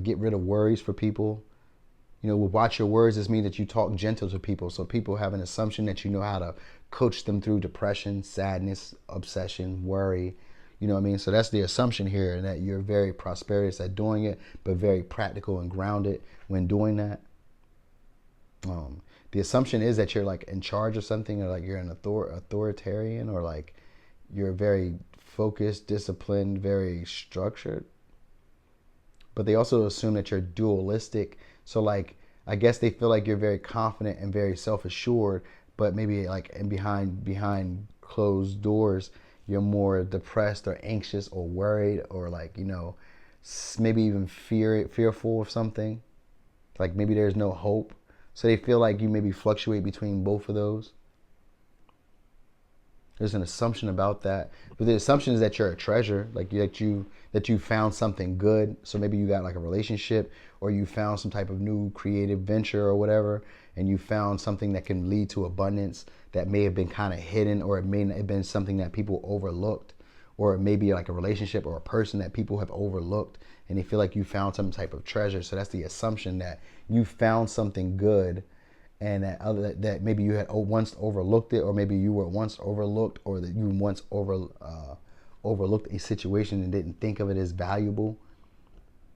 get rid of worries for people. Watch your words, this means that you talk gentle to people. So people have an assumption that you know how to coach them through depression, sadness, obsession, worry. You know what I mean? So that's the assumption here, and that you're very prosperous at doing it, but very practical and grounded when doing that. The assumption is that you're like in charge of something, or like you're an authoritarian, or like you're very focused, disciplined, very structured. But they also assume that you're dualistic. So like I guess they feel like you're very confident and very self-assured, but maybe like behind closed doors, you're more depressed or anxious or worried, or like maybe even fearful of something. Like maybe there's no hope. So they feel like you maybe fluctuate between both of those. There's an assumption about that, but the assumption is that you're a treasure, like that you found something good. So maybe you got like a relationship, or you found some type of new creative venture or whatever, and you found something that can lead to abundance that may have been kind of hidden, or it may have been something that people overlooked, or it may be like a relationship or a person that people have overlooked, and they feel like you found some type of treasure. So that's the assumption that you found something good, and that maybe you had once overlooked it, or maybe you were once overlooked, or that you once overlooked a situation and didn't think of it as valuable.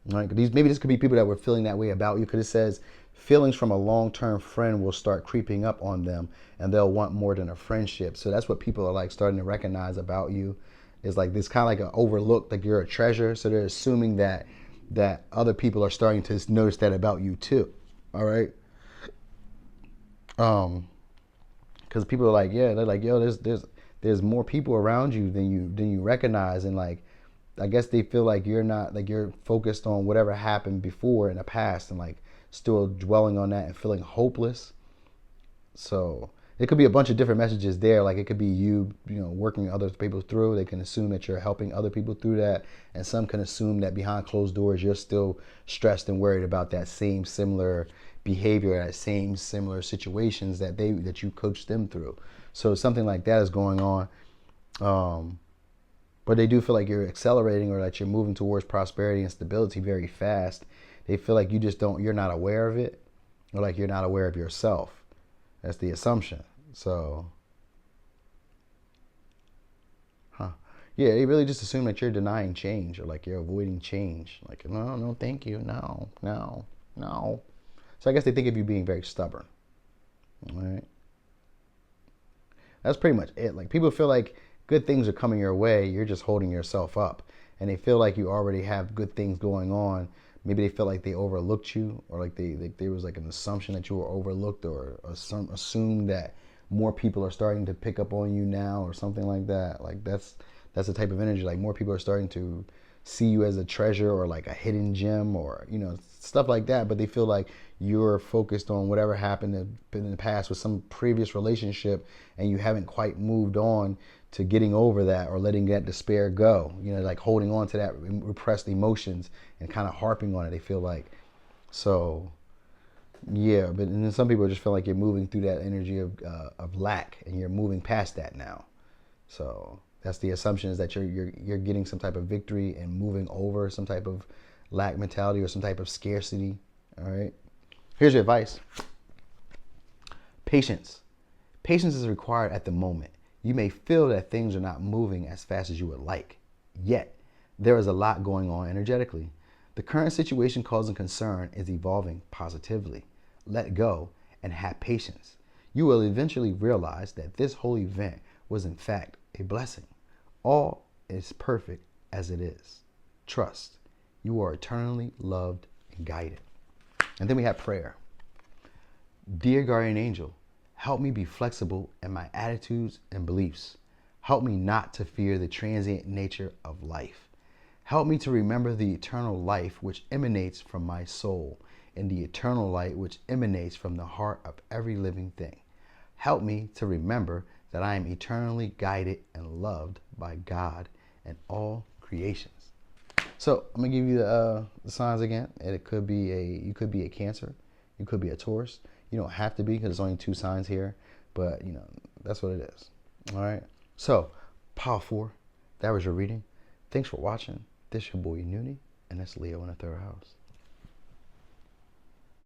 Right? Maybe this could be people that were feeling that way about you, because it says feelings from a long-term friend will start creeping up on them, and they'll want more than a friendship. So that's what people are like starting to recognize about you, is like this kind of like an overlook, like you're a treasure. So they're assuming that other people are starting to notice that about you too. All right. Because people are like, yeah, they're like, yo, there's more people around you than you recognize, and like, I guess they feel like you're not, like you're focused on whatever happened before in the past, and like still dwelling on that and feeling hopeless. So it could be a bunch of different messages there. Like it could be working other people through. They can assume that you're helping other people through that, and some can assume that behind closed doors you're still stressed and worried about that same similar behavior, that same similar situations that you coached them through. So something like that is going on. But they do feel like you're accelerating, or that you're moving towards prosperity and stability very fast. They feel like you're not aware of it, or like you're not aware of yourself. That's the assumption. So, yeah, they really just assume that you're denying change, or like you're avoiding change. Like, no, no, thank you. No, no, no. So I guess they think of you being very stubborn. All right. That's pretty much it. Like people feel like good things are coming your way, you're just holding yourself up. And they feel like you already have good things going on. Maybe they felt like they overlooked you, or like there was like an assumption that you were overlooked, or assumed that more people are starting to pick up on you now, or something like that. Like that's the type of energy. Like more people are starting to see you as a treasure, or like a hidden gem, or stuff like that. But they feel like you're focused on whatever happened in the past with some previous relationship, and you haven't quite moved on to getting over that, or letting that despair go. Like holding on to that repressed emotions and kind of harping on it. They feel like so. Yeah, but and then some people just feel like you're moving through that energy of lack, and you're moving past that now. So that's the assumption, is that you're getting some type of victory and moving over some type of lack mentality or some type of scarcity. All right. Here's your advice. Patience. Patience is required at the moment. You may feel that things are not moving as fast as you would like. Yet, there is a lot going on energetically. The current situation causing concern is evolving positively. Let go and have patience. You will eventually realize that this whole event was in fact a blessing. All is perfect as it is. Trust. You are eternally loved and guided. And then we have prayer. Dear guardian angel, help me be flexible in my attitudes and beliefs. Help me not to fear the transient nature of life. Help me to remember the eternal life which emanates from my soul, and the eternal light which emanates from the heart of every living thing. Help me to remember that I am eternally guided and loved by God and all creations. So I'm gonna give you the signs again. And you could be a Cancer, you could be a Taurus. You don't have to be, because there's only 2 signs here, but that's what it is. All right. So, Power 4, that was your reading. Thanks for watching. This your boy Noonie, and that's Leo in the 3rd house.